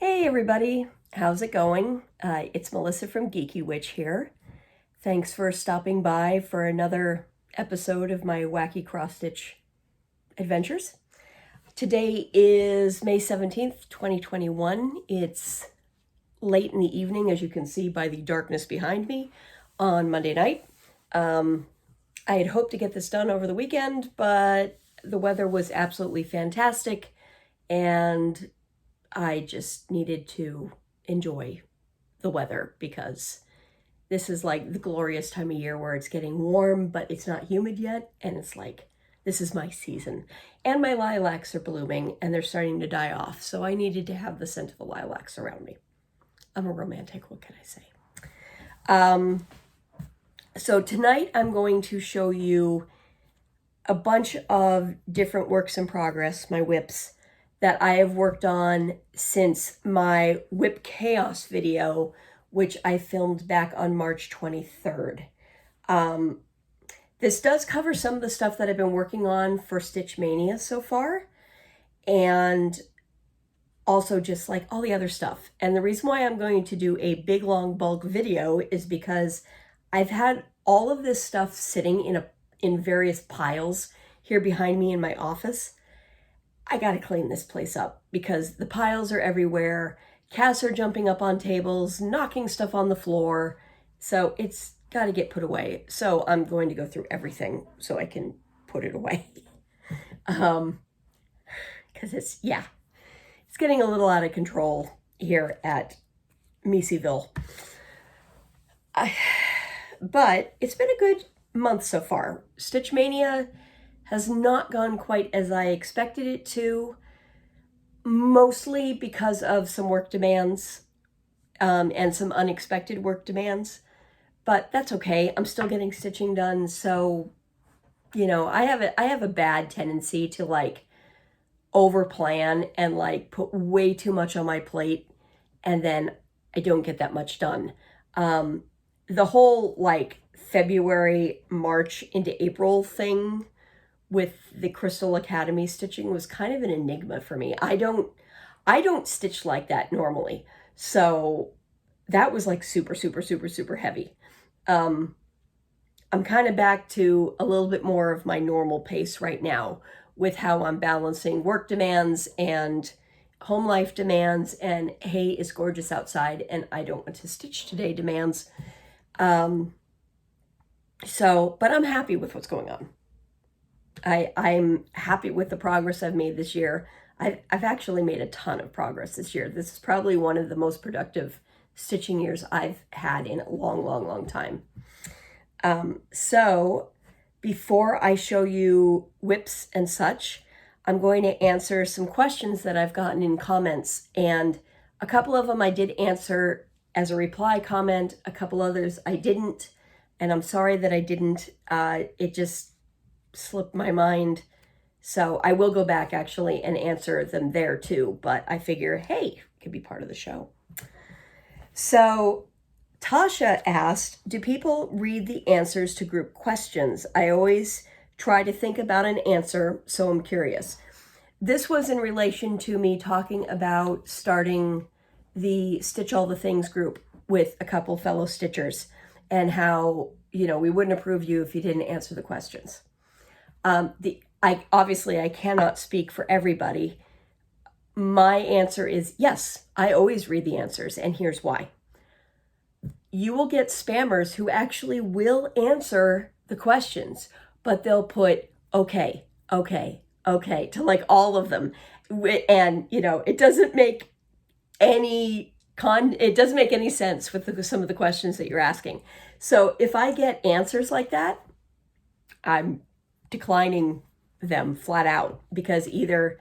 Hey everybody, how's it going? It's Melissa from Geeky Witch here. Thanks for stopping by for another episode of my wacky cross-stitch adventures. Today is May 17th, 2021. It's late in the evening, as you can see by the darkness behind me, on Monday night. I had hoped to get this done over the weekend, but the weather was absolutely fantastic, and I just needed to enjoy the weather because this is like the glorious time of year where it's getting warm, but it's not humid yet. And it's like, this is my season. And my lilacs are blooming and they're starting to die off. So I needed to have the scent of the lilacs around me. I'm a romantic, what can I say? So tonight I'm going to show you a bunch of different works in progress, my WIPs, that I have worked on since my WIP Chaos video, which I filmed back on March 23rd. This does cover some of the stuff that I've been working on for Stitch Mania so far, and also just like all the other stuff. And the reason why I'm going to do a big long bulk video is because I've had all of this stuff sitting in various piles here behind me in my office. I gotta clean this place up because the piles are everywhere. Cats are jumping up on tables, knocking stuff on the floor. So it's gotta get put away. So I'm going to go through everything so I can put it away. Because it's getting a little out of control here at Macyville. But it's been a good month so far. Stitch Mania has not gone quite as I expected it to, mostly because of some work demands and some unexpected work demands, but that's okay. I'm still getting stitching done. So, you know, I have a bad tendency to like over plan and like put way too much on my plate, and then I don't get that much done. The whole like February, March into April thing with the Crystal Academy stitching was kind of an enigma for me. I don't stitch like that normally. So that was like super, super, super, super heavy. I'm kind of back to a little bit more of my normal pace right now with how I'm balancing work demands and home life demands and hey, it's gorgeous outside and I don't want to stitch today demands. But I'm happy with what's going on. I'm happy with the progress I've made this year. I've actually made a ton of progress this year. This is probably one of the most productive stitching years I've had in a long, long, long time. So before I show you WIPs and such, I'm going to answer some questions that I've gotten in comments, and a couple of them I did answer as a reply comment, a couple others I didn't, and I'm sorry that I didn't. It just slipped my mind. So I will go back actually and answer them there too, but I figure, hey, it could be part of the show. So Tasha asked, do people read the answers to group questions? I always try to think about an answer, so I'm curious. This was in relation to me talking about starting the Stitch All the Things group with a couple fellow stitchers and how, you know, we wouldn't approve you if you didn't answer the questions. I cannot speak for everybody. My answer is yes, I always read the answers, and here's why. You will get spammers who actually will answer the questions, but they'll put okay to like all of them. And, you know, it doesn't make any sense with some of the questions that you're asking. So if I get answers like that, I'm declining them flat out because either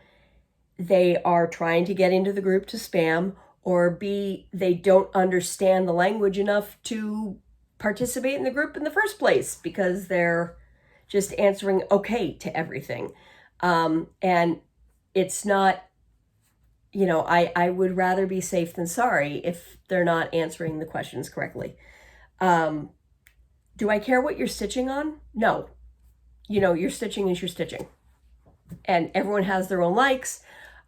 they are trying to get into the group to spam, or B, they don't understand the language enough to participate in the group in the first place because they're just answering okay to everything. And it's not, you know, I would rather be safe than sorry if they're not answering the questions correctly. Do I care what you're stitching on? No. You know, your stitching is your stitching. And everyone has their own likes.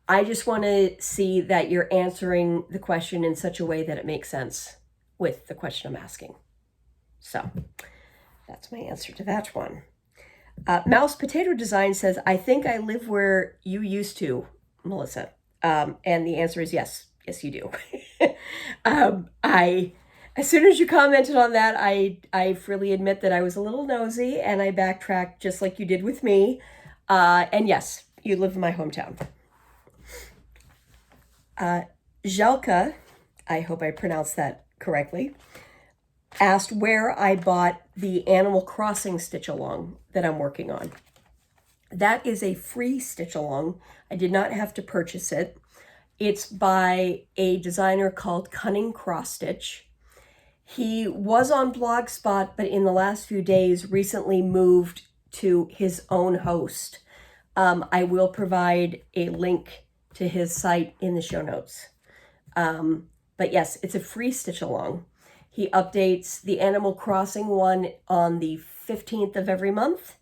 I just want to see that you're answering the question in such a way that it makes sense with the question I'm asking. So that's my answer to that one. Mouse Potato Design says, I think I live where you used to, Melissa. And the answer is yes. Yes, you do. As soon as you commented on that, I freely admit that I was a little nosy and I backtracked just like you did with me. And yes, you live in my hometown. Jelka, I hope I pronounced that correctly, asked where I bought the Animal Crossing stitch along that I'm working on. That is a free stitch along. I did not have to purchase it. It's by a designer called Cunning Cross Stitch. He was on Blogspot, but in the last few days recently moved to his own host. I will provide a link to his site in the show notes. But yes, it's a free stitch along. He updates the Animal Crossing one on the 15th of every month.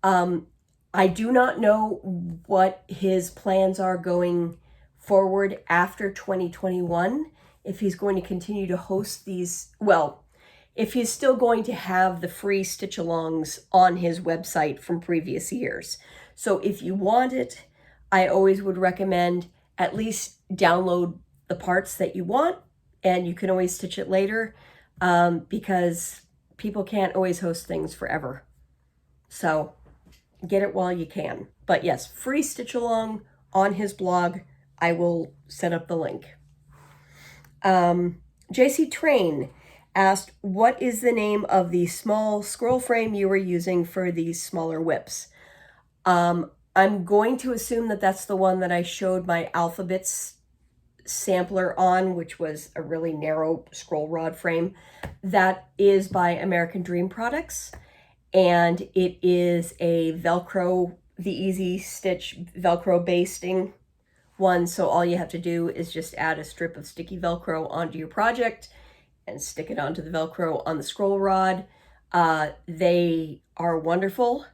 I do not know what his plans are going forward after 2021. If he's going to continue to host these, well, if he's still going to have the free stitch alongs on his website from previous years. So if you want it, I always would recommend at least download the parts that you want, and you can always stitch it later, because people can't always host things forever. So get it while you can. But yes, free stitch along on his blog. I will set up the link. JC Train asked, what is the name of the small scroll frame you were using for these smaller WIPs? I'm going to assume that that's the one that I showed my alphabets sampler on, which was a really narrow scroll rod frame. That is by American Dream Products, and it is a Velcro, the Easy Stitch Velcro basting one. So all you have to do is just add a strip of sticky Velcro onto your project and stick it onto the Velcro on the scroll rod. They are wonderful.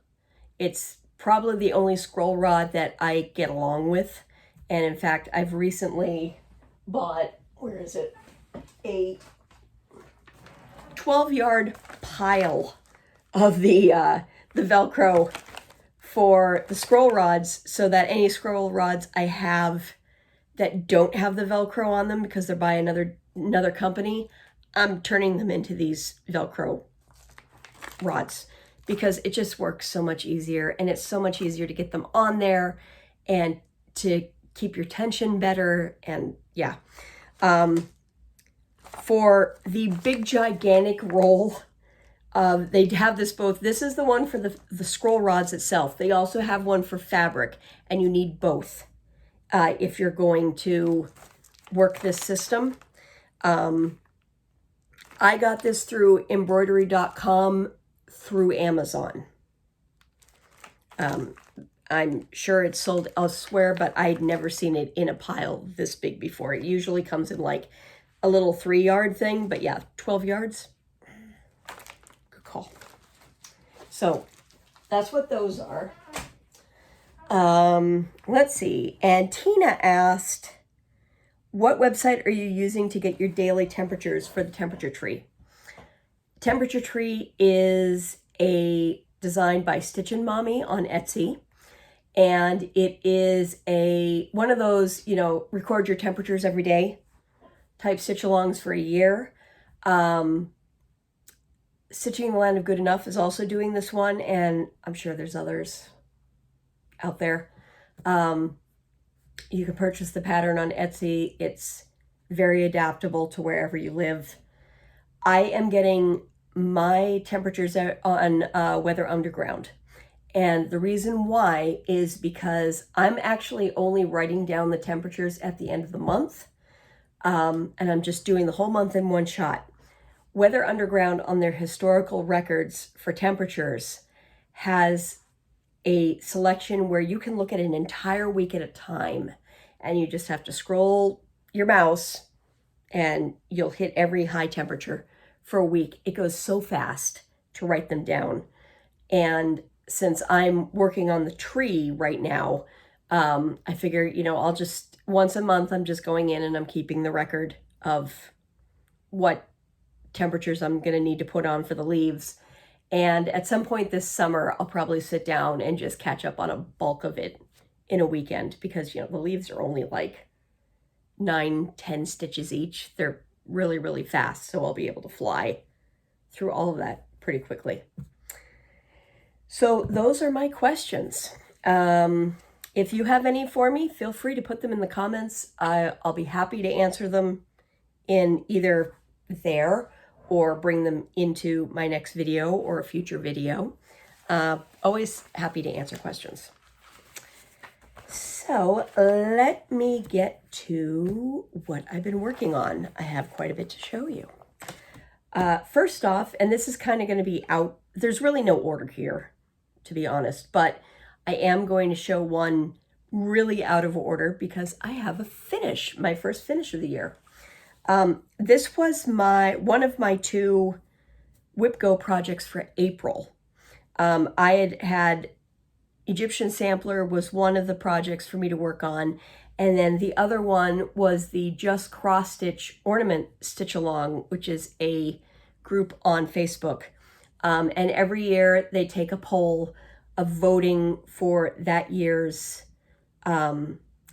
It's probably the only scroll rod that I get along with. And in fact, I've recently bought, where is it? A 12-yard pile of the Velcro for the scroll rods, so that any scroll rods I have that don't have the Velcro on them because they're by another company, I'm turning them into these Velcro rods because it just works so much easier, and it's so much easier to get them on there and to keep your tension better. And yeah, for the big gigantic roll, they have this both. This is the one for the scroll rods itself. They also have one for fabric, and you need both if you're going to work this system. I got this through embroidery.com through Amazon. I'm sure it's sold elsewhere, but I'd never seen it in a pile this big before. It usually comes in like a little 3-yard thing, but yeah, 12 yards. Good call. So that's what those are. Let's see. And Tina asked, what website are you using to get your daily temperatures for the temperature tree? Temperature tree is a design by Stitch and Mommy on Etsy. And it is one of those, record your temperatures every day type stitch alongs for a year. Stitching the Land of Good Enough is also doing this one, and I'm sure there's others out there. You can purchase the pattern on Etsy. It's very adaptable to wherever you live. I am getting my temperatures on Weather Underground. And the reason why is because I'm actually only writing down the temperatures at the end of the month. And I'm just doing the whole month in one shot. Weather Underground, on their historical records for temperatures, has a selection where you can look at an entire week at a time. And you just have to scroll your mouse and you'll hit every high temperature for a week. It goes so fast to write them down. And since I'm working on the tree right now, I figure, you know, I'll just, once a month, I'm just going in and I'm keeping the record of what temperatures I'm going to need to put on for the leaves. And at some point this summer, I'll probably sit down and just catch up on a bulk of it in a weekend, because, you know, the leaves are only like 9-10 stitches each. They're really, really fast. So I'll be able to fly through all of that pretty quickly. So those are my questions. If you have any for me, feel free to put them in the comments. I'll be happy to answer them in either there or bring them into my next video or a future video. Always happy to answer questions. So let me get to what I've been working on. I have quite a bit to show you. First off, and this is kind of going to be out, there's really no order here, to be honest, but I am going to show one really out of order because I have a finish, my first finish of the year. This was one of my 2 WIP Go projects for April. I had Egyptian Sampler was one of the projects for me to work on, and then the other one was the Just Cross Stitch Ornament Stitch Along, which is a group on Facebook. And every year they take a poll of voting for that year's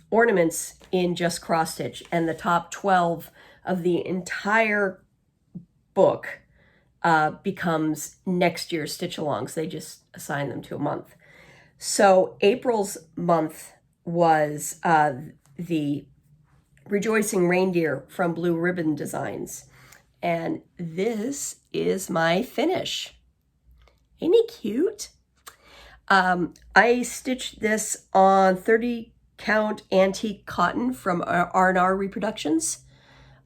ornaments in Just Cross Stitch, and the top 12 of the entire book becomes next year's stitch alongs. They just assign them to a month. So April's month was the Rejoicing Reindeer from Blue Ribbon Designs, and this is my finish. Ain't he cute? I stitched this on 30 count antique cotton from R&R Reproductions.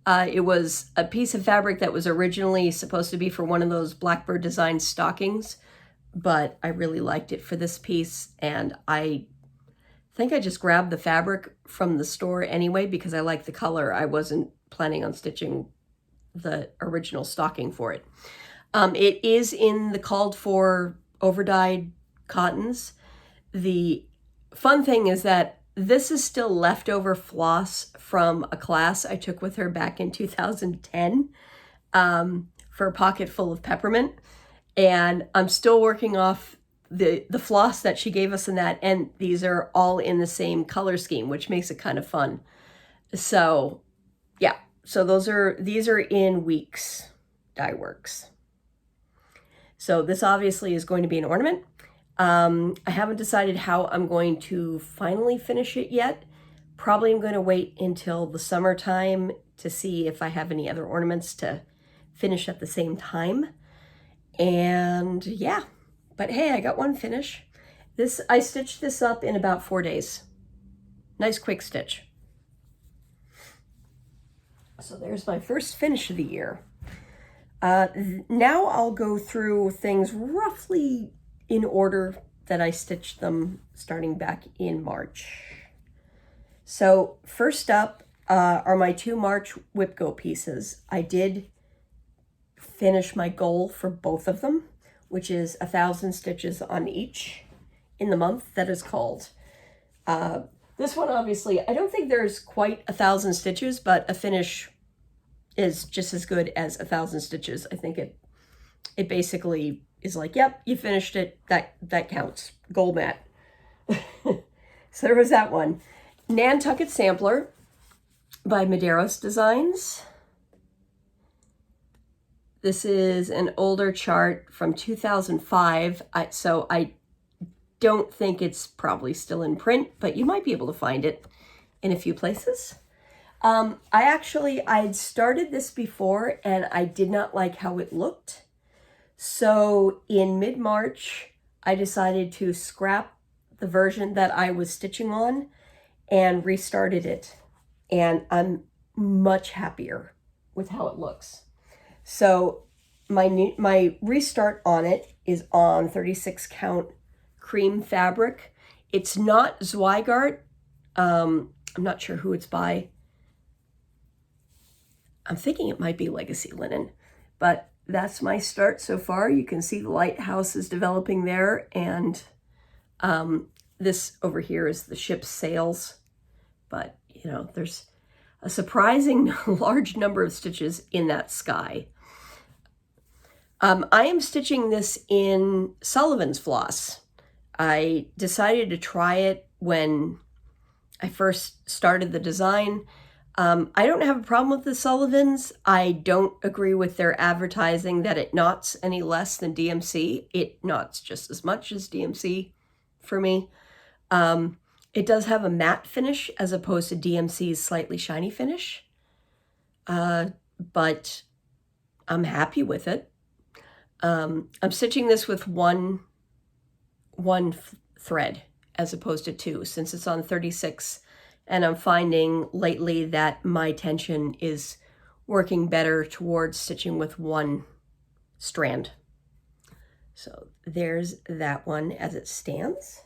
It was a piece of fabric that was originally supposed to be for one of those Blackbird design stockings, but I really liked it for this piece, and I think I just grabbed the fabric from the store anyway because I like the color. I wasn't planning on stitching the original stocking for it. It is in the called for overdyed cottons. The fun thing is that this is still leftover floss from a class I took with her back in 2010 for a pocket full of peppermint. And I'm still working off the floss that she gave us in that. And these are all in the same color scheme, which makes it kind of fun. So yeah, so these are in Weeks Dye Works. So this obviously is going to be an ornament. I haven't decided how I'm going to finally finish it yet. Probably I'm going to wait until the summertime to see if I have any other ornaments to finish at the same time. And yeah, but hey, I got one finish. I stitched this up in about 4 days. Nice quick stitch. So there's my first finish of the year. Now I'll go through things roughly in order that I stitched them starting back in March. So first up are my 2 March WIP Go pieces. I did finish my goal for both of them, which is 1,000 stitches on each in the month that is called. This one, obviously, I don't think there's quite 1,000 stitches, but a finish is just as good as 1,000 stitches. I think it basically is like, yep, you finished it. That counts. Goal met. So there was that one. Nantucket Sampler by Medeiros Designs. This is an older chart from 2005. So I don't think it's probably still in print, but you might be able to find it in a few places. I'd started this before and I did not like how it looked. So in mid-March, I decided to scrap the version that I was stitching on and restarted it. And I'm much happier with how it looks. So my restart on it is on 36 count cream fabric. It's not Zweigart. I'm not sure who it's by. I'm thinking it might be Legacy Linen, but that's my start so far. You can see the lighthouse is developing there, and This over here is the ship's sails, but you know, there's a surprising large number of stitches in that sky. I am stitching this in Sullivan's floss. I decided to try it when I first started the design. I don't have a problem with the Sullivans. I don't agree with their advertising that it knots any less than DMC. It knots just as much as DMC for me. It does have a matte finish as opposed to DMC's slightly shiny finish. But I'm happy with it. I'm stitching this with one thread as opposed to two, since it's on 36, and I'm finding lately that my tension is working better towards stitching with one strand. So there's that one as it stands.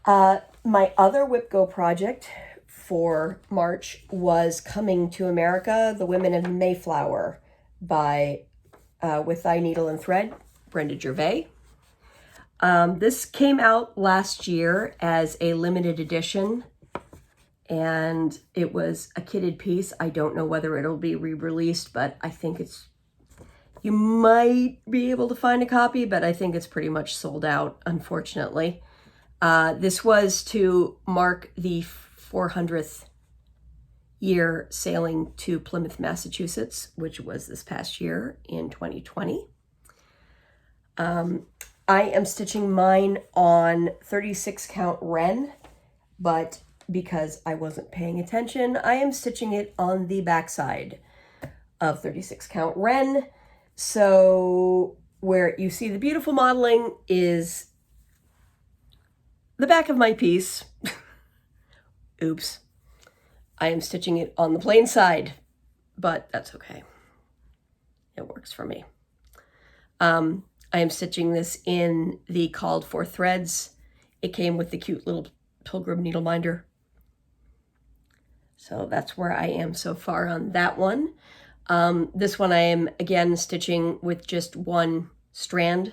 My other WIP Go project for March was Coming to America, The Women of Mayflower by With Thy Needle and Thread, Brenda Gervais. This came out last year as a limited edition, and it was a kitted piece. I don't know whether it'll be re-released, but I think you might be able to find a copy, but I think it's pretty much sold out, unfortunately. This was to mark the 400th year sailing to Plymouth, Massachusetts, which was this past year in 2020. I am stitching mine on 36 count Ren, but because I wasn't paying attention, I am stitching it on the backside of 36 count Ren. So where you see the beautiful modeling is the back of my piece. Oops. I am stitching it on the plain side, but that's okay. It works for me. I am stitching this in the called for threads. It came with the cute little pilgrim needle minder. So that's where I am so far on that one. This one I am again stitching with just one strand.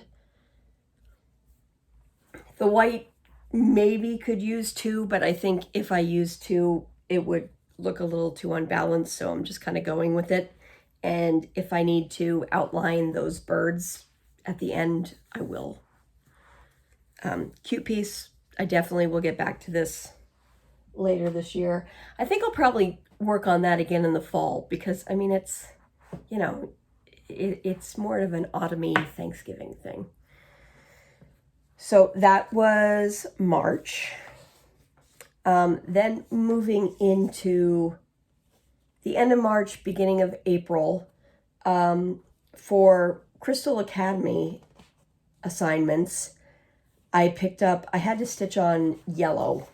The white maybe could use two, but I think if I use two, it would look a little too unbalanced. So I'm just kind of going with it. And if I need to outline those birds at the end, I will. Cute piece. I definitely will get back to this later this year. I think I'll probably work on that again in the fall because, I mean, it's, you know, it's more of an autumny Thanksgiving thing. So that was March. Then moving into the end of March, beginning of April, for Crystal Academy assignments, I had to stitch on yellow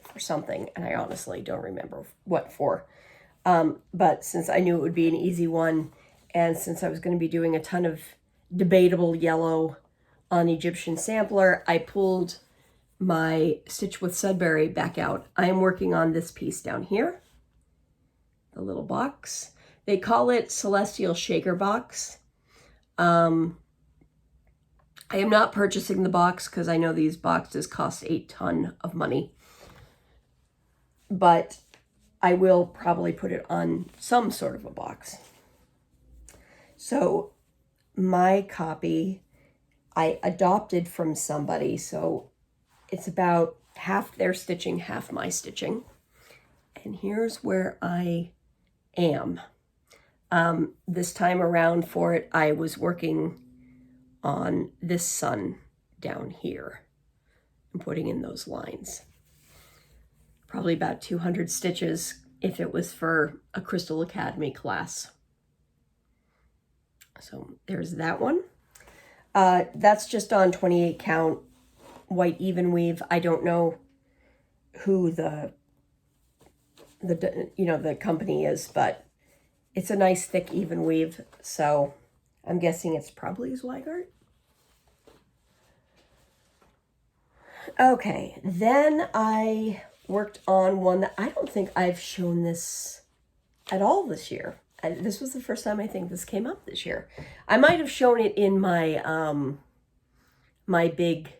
for something, and I honestly don't remember what for. But since I knew it would be an easy one, and since I was going to be doing a ton of debatable yellow on Egyptian Sampler, I pulled my Stitch with Sudbury back out. I am working on this piece down here, the little box. They call it Celestial Shaker Box. I am not purchasing the box because I know these boxes cost a ton of money. But I will probably put it on some sort of a box. So my copy I adopted from somebody, so it's about half their stitching, half my stitching. And here's where I am. This time around for it, I was working on this sun down here and putting in those lines. Probably about 200 stitches if it was for a Crystal Academy class. So there's that one. That's just on 28 count white even weave. I don't know who the company is, but it's a nice thick even weave. So I'm guessing it's probably Zweigart. Okay, then I worked on one that I don't think I've shown this at all this year. This was the first time I think this came up this year. I might have shown it in my my big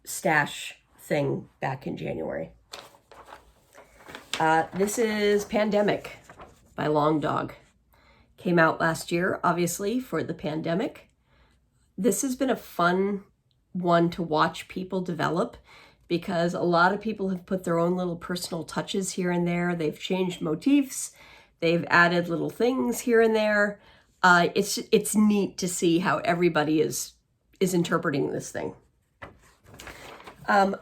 stash thing back in January. This is Pandemic by Long Dog. Came out last year, obviously, for the pandemic. This has been a fun one to watch people develop because a lot of people have put their own little personal touches here and there. They've changed motifs. They've added little things here and there. It's neat to see how everybody is interpreting this thing.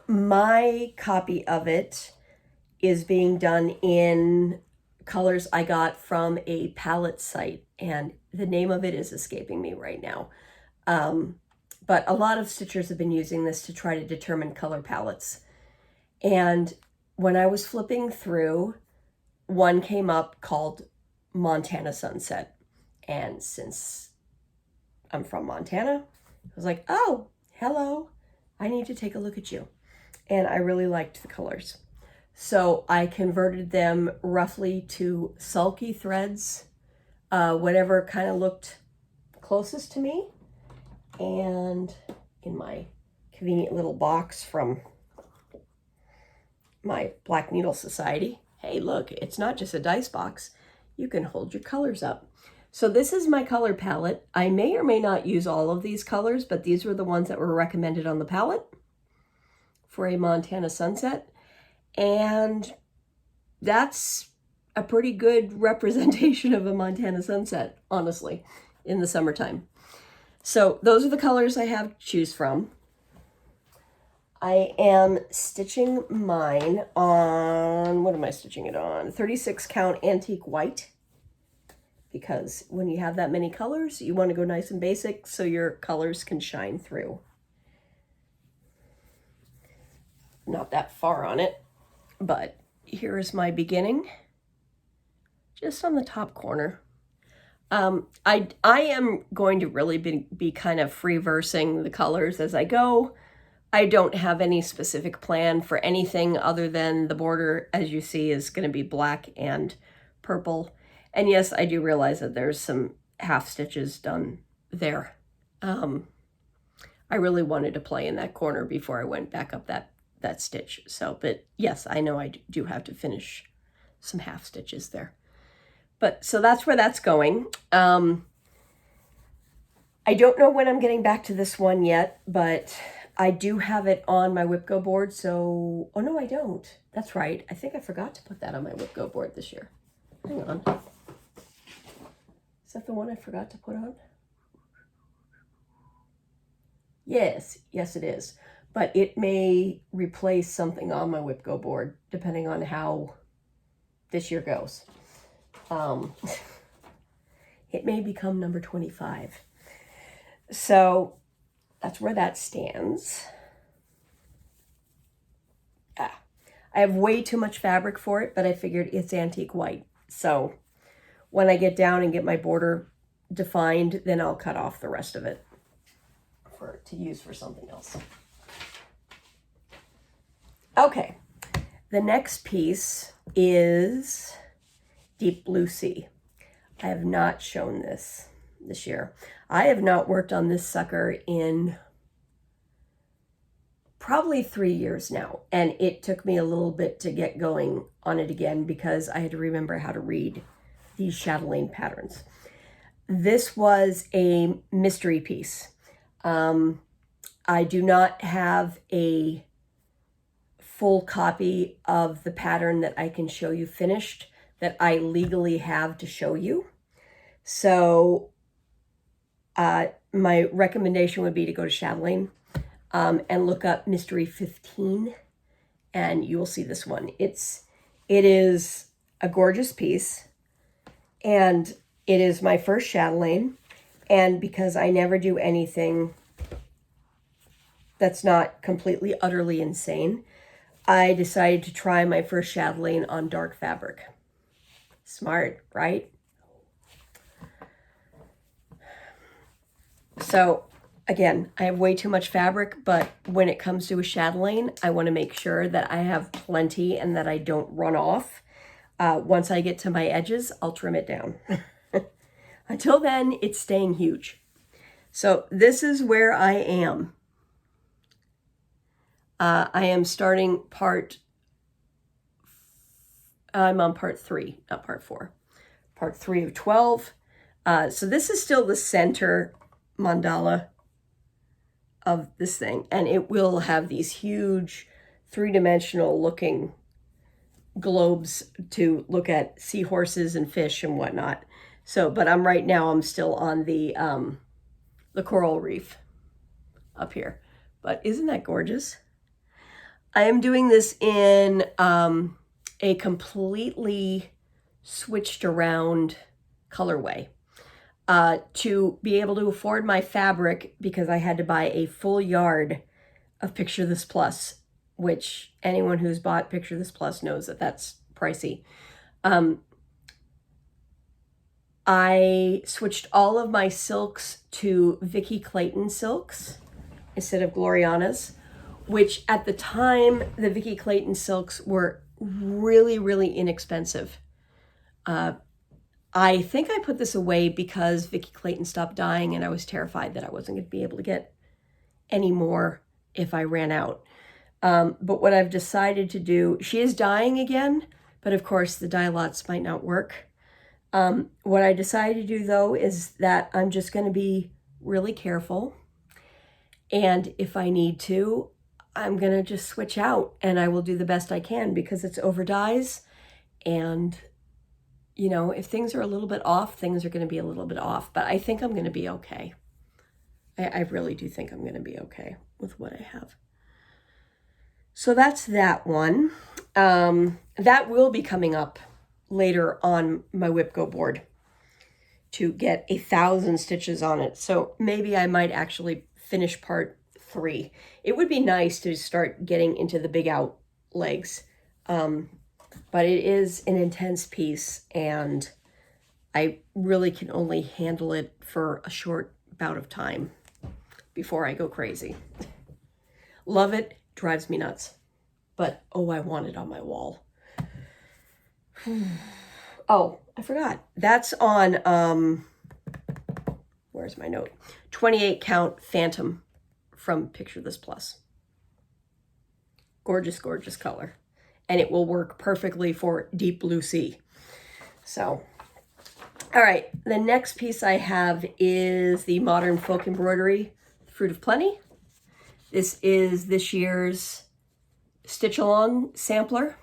My copy of it is being done in colors I got from a palette site, and the name of it is escaping me right now. But a lot of stitchers have been using this to try to determine color palettes. And when I was flipping through, one came up called Montana Sunset. And since I'm from Montana, I was like, oh, hello, I need to take a look at you. And I really liked the colors. So I converted them roughly to sulky threads, whatever kind of looked closest to me. And in my convenient little box from my Black Needle Society, hey, look, it's not just a dice box. You can hold your colors up. So this is my color palette. I may or may not use all of these colors, but these were the ones that were recommended on the palette for a Montana Sunset. And that's a pretty good representation of a Montana sunset, honestly, in the summertime. So those are the colors I have to choose from. I am stitching mine on, what am I stitching it on? 36 count antique white. Because when you have that many colors, you want to go nice and basic so your colors can shine through. Not that far on it. But here is my beginning, just on the top corner. I am going to really be kind of free versing the colors as I go. I don't have any specific plan for anything other than the border, as you see, is going to be black and purple. And yes, I do realize that there's some half stitches done there. I really wanted to play in that corner before I went back up that stitch. So, but yes, I know I do have to finish some half stitches there. But so that's where that's going. I don't know when I'm getting back to this one yet, but I do have it on my WIP Go board. So, oh no, I don't. That's right. I think I forgot to put that on my WIP Go board this year. Hang on. Is that the one I forgot to put on? Yes, it is. But it may replace something on my WIP Go board, depending on how this year goes. It may become number 25. So that's where that stands. I have way too much fabric for it, but I figured it's antique white. So when I get down and get my border defined, then I'll cut off the rest of it to use for something else. Okay, the next piece is Deep Blue Sea. I have not shown this year. I have not worked on this sucker in probably 3 years now, and it took me a little bit to get going on it again because I had to remember how to read these chatelaine patterns. This was a mystery piece. I do not have a full copy of the pattern that I can show you finished that I legally have to show you. So my recommendation would be to go to Chatelaine and look up Mystery 15, and you will see this one. It is a gorgeous piece, and it is my first chatelaine, and because I never do anything that's not completely, utterly insane, I decided to try my first chatelaine on dark fabric. Smart, right? So again, I have way too much fabric, but when it comes to a chatelaine, I want to make sure that I have plenty and that I don't run off. Once I get to my edges, I'll trim it down. Until then, it's staying huge. So this is where I am. I am starting I'm on part 3, not part 4. Part 3 of 12. So this is still the center mandala of this thing, and it will have these huge 3-dimensional looking globes to look at seahorses and fish and whatnot. So, but right now I'm still on the coral reef up here. But isn't that gorgeous? I am doing this in a completely switched around colorway to be able to afford my fabric, because I had to buy a full yard of Picture This Plus, which anyone who's bought Picture This Plus knows that that's pricey. I switched all of my silks to Vicky Clayton silks instead of Gloriana's, which at the time, the Vicky Clayton silks were really, really inexpensive. I think I put this away because Vicky Clayton stopped dyeing, and I was terrified that I wasn't going to be able to get any more if I ran out. But what I've decided to do, she is dyeing again, but of course the dye lots might not work. What I decided to do though is that I'm just going to be really careful, and if I need to, I'm going to just switch out, and I will do the best I can, because it's over dyes, and you know, if things are a little bit off, things are going to be a little bit off, but I think I'm going to be okay. I really do think I'm going to be okay with what I have. So that's that one. That will be coming up later on my WIP Go board to get 1,000 stitches on it. So maybe I might actually finish part 3. It would be nice to start getting into the big out legs. But it is an intense piece, and I really can only handle it for a short bout of time before I go crazy. Love it, drives me nuts. But, oh, I want it on my wall. Oh, I forgot. That's on, where's my note? 28 count Phantom from Picture This Plus. Gorgeous, gorgeous color. And it will work perfectly for deep blue sea. So, all right, the next piece I have is the Modern Folk Embroidery Fruit of Plenty. This is this year's Stitch Along sampler.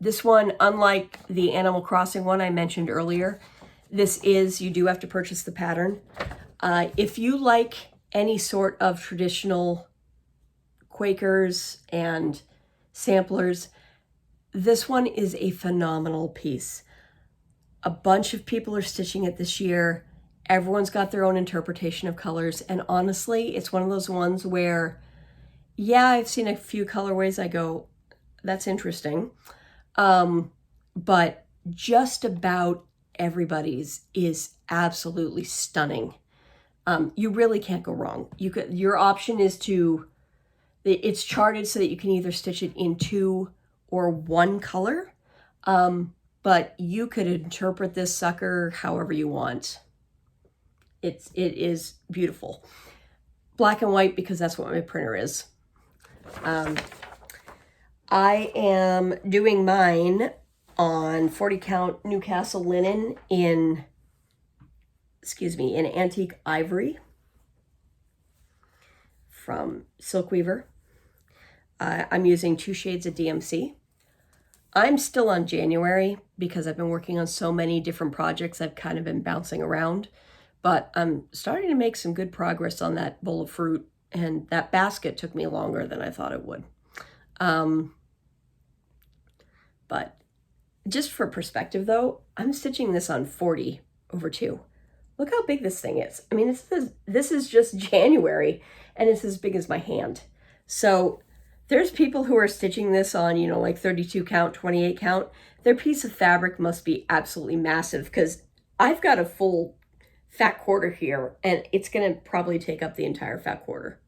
This one, unlike the Animal Crossing one I mentioned earlier, you do have to purchase the pattern. If you like any sort of traditional Quakers and samplers, this one is a phenomenal piece. A bunch of people are stitching it this year. Everyone's got their own interpretation of colors, and honestly, it's one of those ones where, yeah, I've seen a few colorways, I go, that's interesting. But just about everybody's is absolutely stunning. You really can't go wrong. Your option is it's charted so that you can either stitch it in 2 or 1 color, but you could interpret this sucker however you want. It is beautiful. Black and white, because that's what my printer is. I am doing mine on 40 count Newcastle linen in antique ivory from Silk Weaver. I'm using 2 shades of DMC. I'm still on January because I've been working on so many different projects. I've kind of been bouncing around, but I'm starting to make some good progress on that bowl of fruit, and that basket took me longer than I thought it would. But just for perspective though, I'm stitching this on 40/2. Look how big this thing is. I mean, this is just January, and it's as big as my hand. So there's people who are stitching this on, like 32 count, 28 count. Their piece of fabric must be absolutely massive, because I've got a full fat quarter here, and it's going to probably take up the entire fat quarter.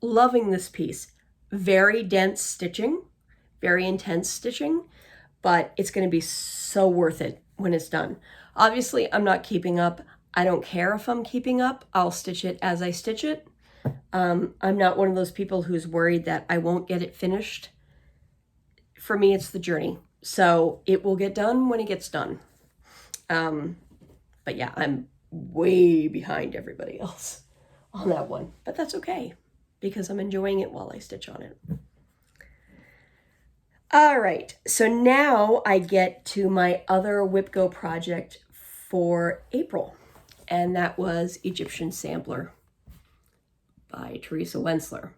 Loving this piece. Very dense stitching, very intense stitching, but it's going to be so worth it when it's done. Obviously, I'm not keeping up. I don't care if I'm keeping up. I'll stitch it as I stitch it. I'm not one of those people who's worried that I won't get it finished. For me, it's the journey. So it will get done when it gets done. But yeah, I'm way behind everybody else on that one. But that's okay, because I'm enjoying it while I stitch on it. All right, so now I get to my other WIP Go project for April, and that was Egyptian Sampler by Teresa Wensler.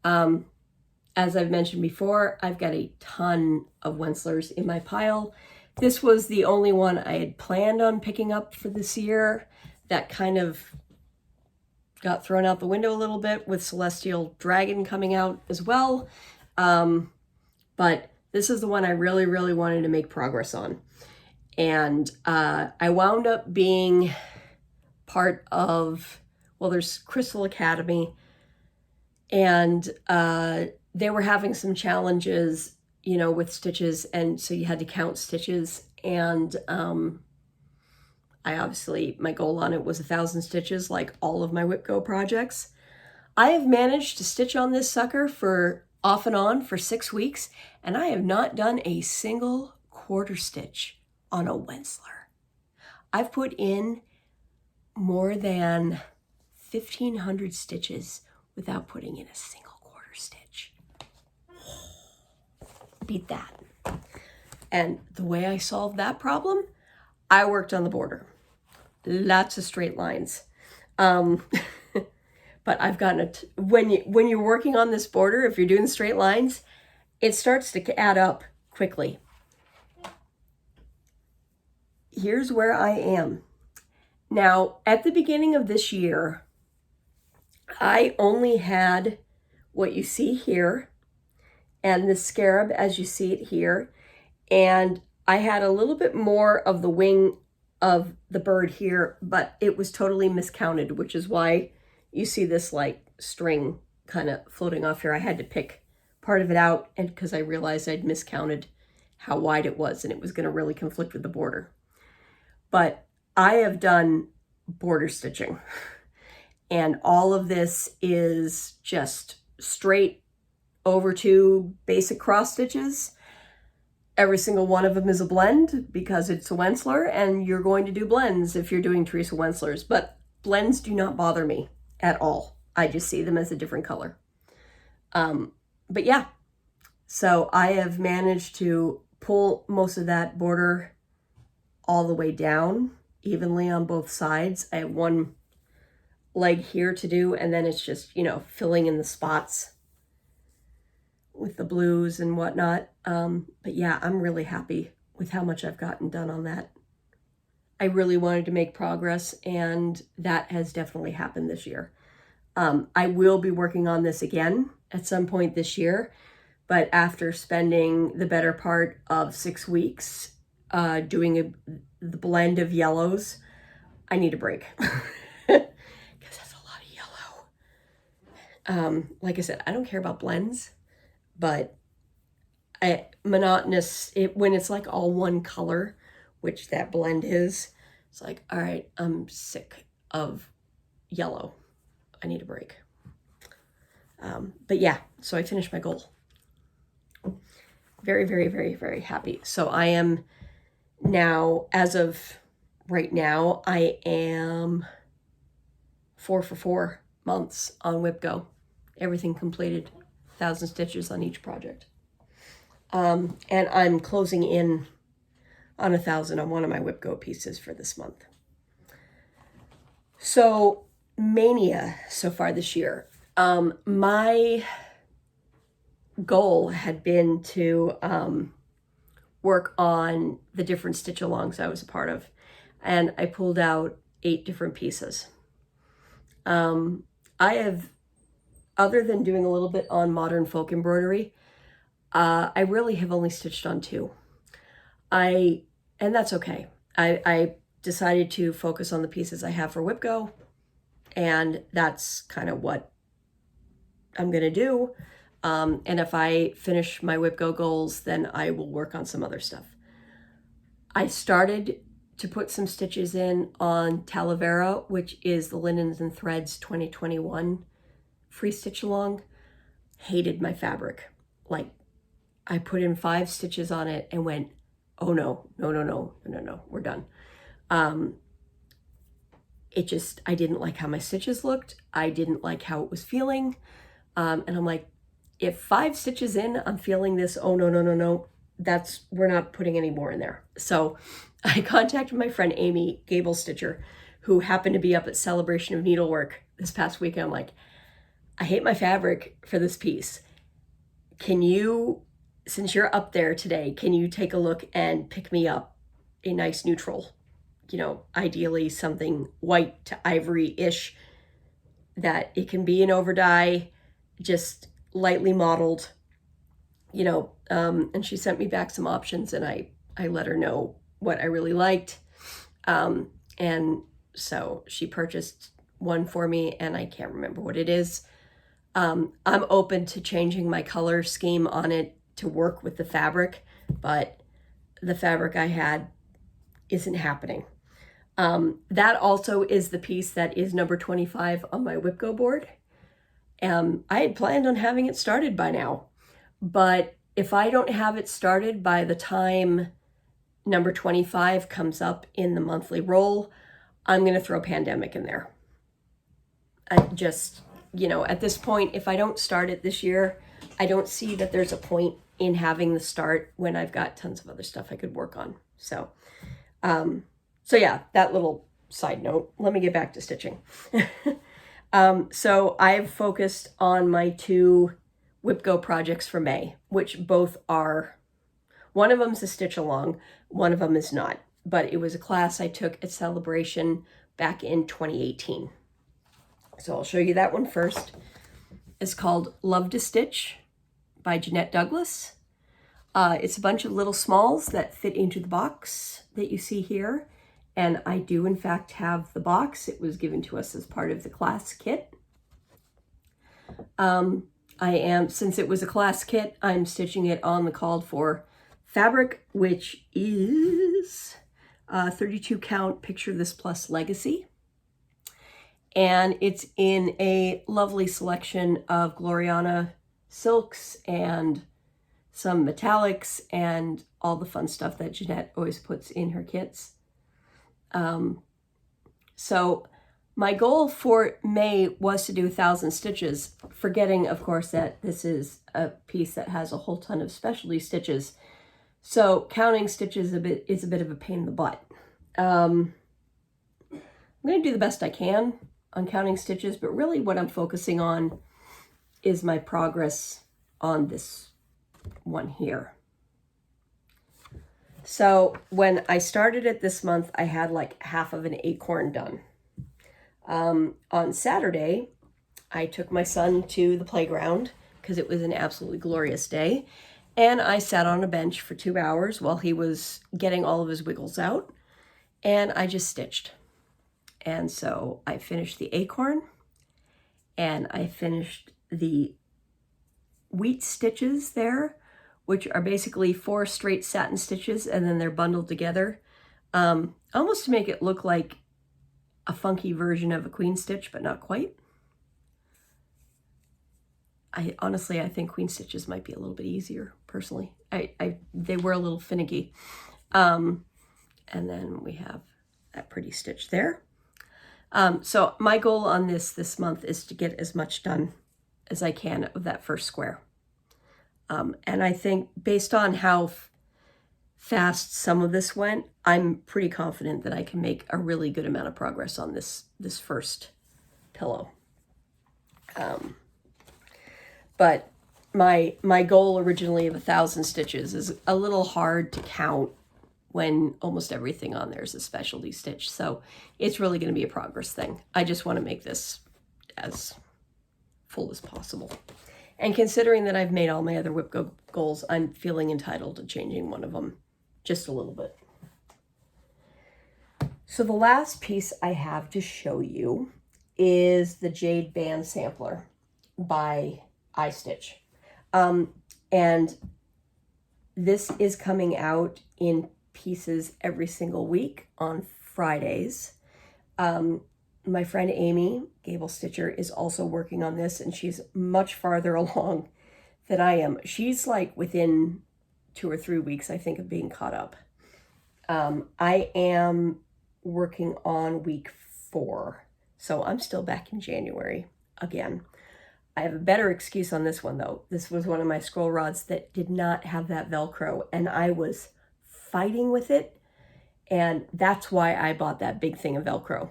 As I've mentioned before, I've got a ton of Wenslers in my pile. This was the only one I had planned on picking up for this year. That kind of got thrown out the window a little bit with Celestial Dragon coming out as well. But this is the one I really, really wanted to make progress on. And I wound up being part of, well, there's Crystal Academy, and they were having some challenges, you know, with stitches, and so you had to count stitches. And I obviously, my goal on it was 1,000 stitches, like all of my WIP Go projects. I have managed to stitch on this sucker for off and on for 6 weeks, and I have not done a single quarter stitch on a Wensler. I've put in more than 1,500 stitches without putting in a single quarter stitch. Beat that. And the way I solved that problem, I worked on the border. Lots of straight lines. But I've gotten it, when you're working on this border, if you're doing straight lines, it starts to add up quickly. Here's where I am. Now, at the beginning of this year, I only had what you see here and the scarab as you see it here. And I had a little bit more of the wing of the bird here, but it was totally miscounted, which is why you see this like string kind of floating off here. I had to pick part of it out, and because I realized I'd miscounted how wide it was and it was going to really conflict with the border. But I have done border stitching, and all of this is just straight over 2 basic cross stitches. Every single one of them is a blend because it's a Wensler, and you're going to do blends if you're doing Teresa Wenslers, but blends do not bother me at all. I just see them as a different color. But yeah, so I have managed to pull most of that border all the way down evenly on both sides. I have one leg here to do, and then it's just, you know, filling in the spots with the blues and whatnot. But yeah, I'm really happy with how much I've gotten done on that. I really wanted to make progress, and that has definitely happened this year. I will be working on this again at some point this year, but after spending the better part of 6 weeks doing the blend of yellows, I need a break because that's a lot of yellow. Like I said, I don't care about blends, but monotonous, when it's like all one color, which that blend is, it's like, all right, I'm sick of yellow. I need a break. But yeah, so I finished my goal. Very, very, very, very happy. So I am now, as of right now, I am 4 for 4 months on WIP Go. Everything completed, 1,000 stitches on each project. And I'm closing in on 1,000 on one of my WIP Go pieces for this month. So Mania so far this year. My goal had been to work on the different stitch alongs I was a part of, and I pulled out 8 different pieces. I have, other than doing a little bit on modern folk embroidery, I really have only stitched on 2. And that's okay. I decided to focus on the pieces I have for WIP Go, and that's kind of what I'm going to do. And if I finish my WIP Go goals, then I will work on some other stuff. I started to put some stitches in on Talavera, which is the Linens and Threads 2021 free stitch along. Hated my fabric. Like, I put in 5 stitches on it and went, oh no, we're done. I didn't like how my stitches looked. I didn't like how it was feeling. And I'm like, if 5 stitches in, I'm feeling this, oh no, we're not putting any more in there. So I contacted my friend Amy Gable Stitcher, who happened to be up at Celebration of Needlework this past weekend. I'm like, I hate my fabric for this piece. Can you, since you're up there today, can you take a look and pick me up a nice neutral, you know, ideally something white to ivory-ish, that it can be an overdye, just lightly modeled, you know, and she sent me back some options, and I let her know what I really liked. And so she purchased one for me, and I can't remember what it is. I'm open to changing my color scheme on it to work with the fabric, but the fabric I had isn't happening. That also is the piece that is number 25 on my WIP Go board. I had planned on having it started by now, but if I don't have it started by the time number 25 comes up in the monthly roll, I'm going to throw Pandemic in there. I just, you know, at this point, if I don't start it this year, I don't see that there's a point in having the start when I've got tons of other stuff I could work on. So yeah, that little side note. Let me get back to stitching. So I've focused on my 2 WIP Go projects for May, which both are, one of them's a stitch along, one of them is not, but it was a class I took at Celebration back in 2018. So I'll show you that one first. It's called Love to Stitch by Jeanette Douglas. It's a bunch of little smalls that fit into the box that you see here. And I do in fact have the box. It was given to us as part of the class kit. Since it was a class kit, I'm stitching it on the called for fabric, which is 32 count Picture This Plus Legacy. And it's in a lovely selection of Gloriana silks and some metallics and all the fun stuff that Jeanette always puts in her kits. So my goal for May was to do 1,000 stitches, forgetting, of course, that this is a piece that has a whole ton of specialty stitches. So counting stitches is a bit of a pain in the butt. I'm going to do the best I can on counting stitches, but really what I'm focusing on is my progress on this one here. So when I started it this month, I had like half of an acorn done. On Saturday, I took my son to the playground because it was an absolutely glorious day. And I sat on a bench for 2 hours while he was getting all of his wiggles out. And I just stitched. And so I finished the acorn and I finished the wheat stitches there, which are basically 4 straight satin stitches, and then they're bundled together, almost to make it look like a funky version of a queen stitch, but not quite. I think queen stitches might be a little bit easier, personally. They were a little finicky. And then we have that pretty stitch there. So my goal on this month is to get as much done as I can of that first square. And I think based on how fast some of this went, I'm pretty confident that I can make a really good amount of progress on this first pillow. But my goal originally of 1,000 stitches is a little hard to count when almost everything on there is a specialty stitch. So it's really going to be a progress thing. I just want to make this as full as possible. And considering that I've made all my other WIP Go goals, I'm feeling entitled to changing one of them just a little bit. So the last piece I have to show you is the Jade Band Sampler by iStitch. And this is coming out in pieces every single week on Fridays. My friend Amy, Gable Stitcher, is also working on this, and she's much farther along than I am. She's like within 2 or 3 weeks, I think, of being caught up. I am working on week 4, so I'm still back in January again. I have a better excuse on this one, though. This was one of my scroll rods that did not have that Velcro, and I was fighting with it, and that's why I bought that big thing of Velcro,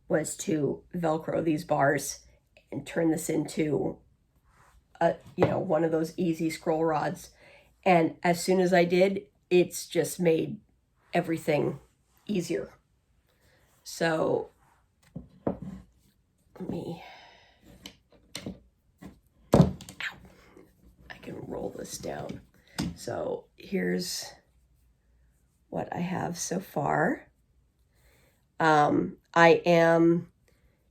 was to Velcro these bars and turn this into a, one of those easy scroll rods. And as soon as I did, it's just made everything easier. So let me, I can roll this down. So here's what I have so far. I am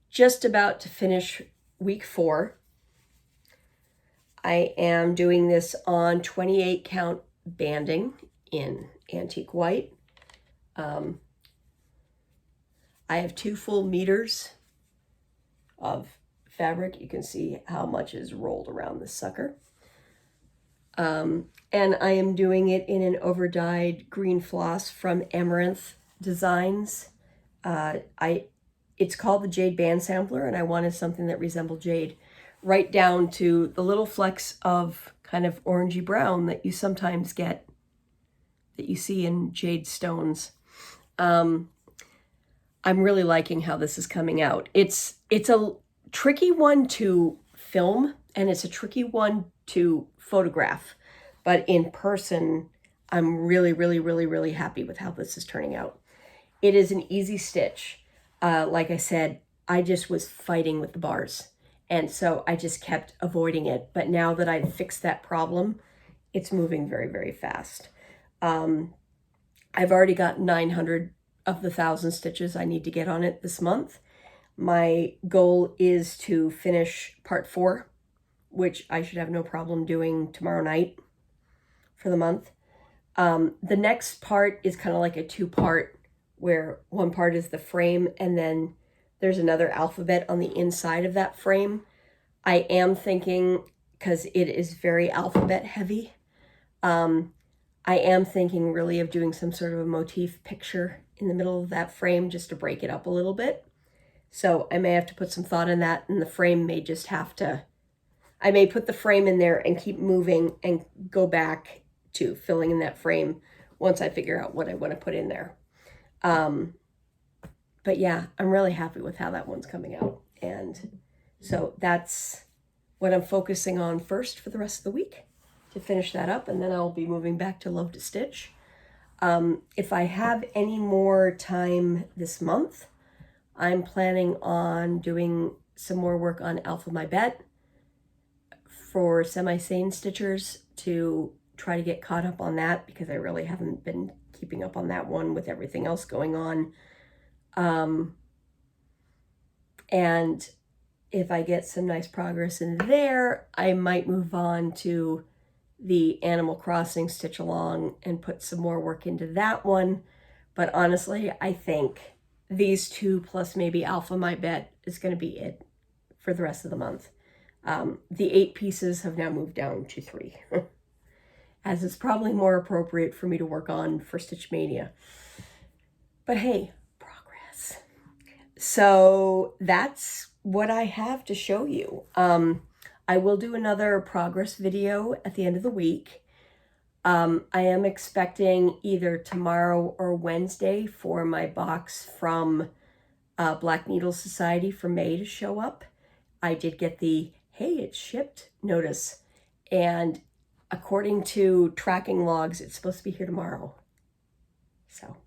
just about to finish week 4. I am doing this on 28 count banding in antique white. I have 2 full meters of fabric. You can see how much is rolled around this sucker. And I am doing it in an overdyed green floss from Amaranth Designs. It's called the Jade Band Sampler, and I wanted something that resembled jade, right down to the little flecks of kind of orangey brown that you sometimes get, that you see in jade stones. I'm really liking how this is coming out. It's a tricky one to film, and it's a tricky one to photograph, but in person, I'm really, really, really, really happy with how this is turning out. It is an easy stitch. Like I said, I just was fighting with the bars, and so I just kept avoiding it. But now that I've fixed that problem, it's moving very, very fast. I've already got 900 of the 1,000 stitches I need to get on it this month. My goal is to finish part 4, which I should have no problem doing tomorrow night for the month. The next part is kind of like a 2-part, where one part is the frame, and then there's another alphabet on the inside of that frame. I am thinking, because it is very alphabet heavy, I am thinking really of doing some sort of a motif picture in the middle of that frame just to break it up a little bit. So I may have to put some thought in that, and the frame may just have to, I may put the frame in there and keep moving and go back to filling in that frame once I figure out what I want to put in there. But yeah, I'm really happy with how that one's coming out. And so that's what I'm focusing on first for the rest of the week, to finish that up, and then I'll be moving back to Love to Stitch. If I have any more time this month, I'm planning on doing some more work on Alpha My Bet for Semi-Sane Stitchers, to try to get caught up on that, because I really haven't been keeping up on that one with everything else going on. And if I get some nice progress in there, I might move on to the Animal Crossing stitch along and put some more work into that one. But honestly, I think these 2 plus maybe Alpha My Bet is going to be it for the rest of the month. The 8 pieces have now moved down to 3, as it's probably more appropriate for me to work on for Stitch Mania. But hey, progress. So that's what I have to show you. I will do another progress video at the end of the week. I am expecting either tomorrow or Wednesday for my box from Black Needle Society for May to show up. I did get the, hey, it's shipped notice. And according to tracking logs, it's supposed to be here tomorrow. So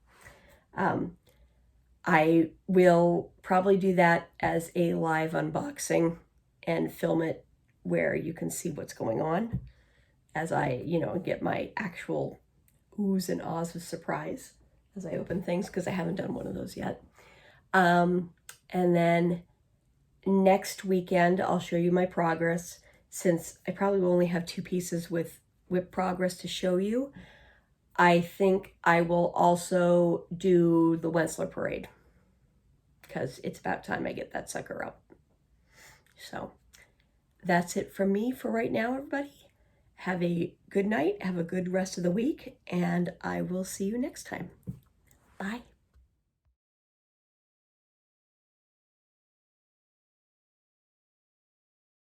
I will probably do that as a live unboxing and film it where you can see what's going on as I, get my actual oohs and ahs of surprise as I open things, because I haven't done one of those yet. And then next weekend, I'll show you my progress, since I probably will only have 2 pieces with WIP progress to show you. I think I will also do the Wensler Parade because it's about time I get that sucker up. So that's it from me for right now, everybody. Have a good night, have a good rest of the week, and I will see you next time. Bye.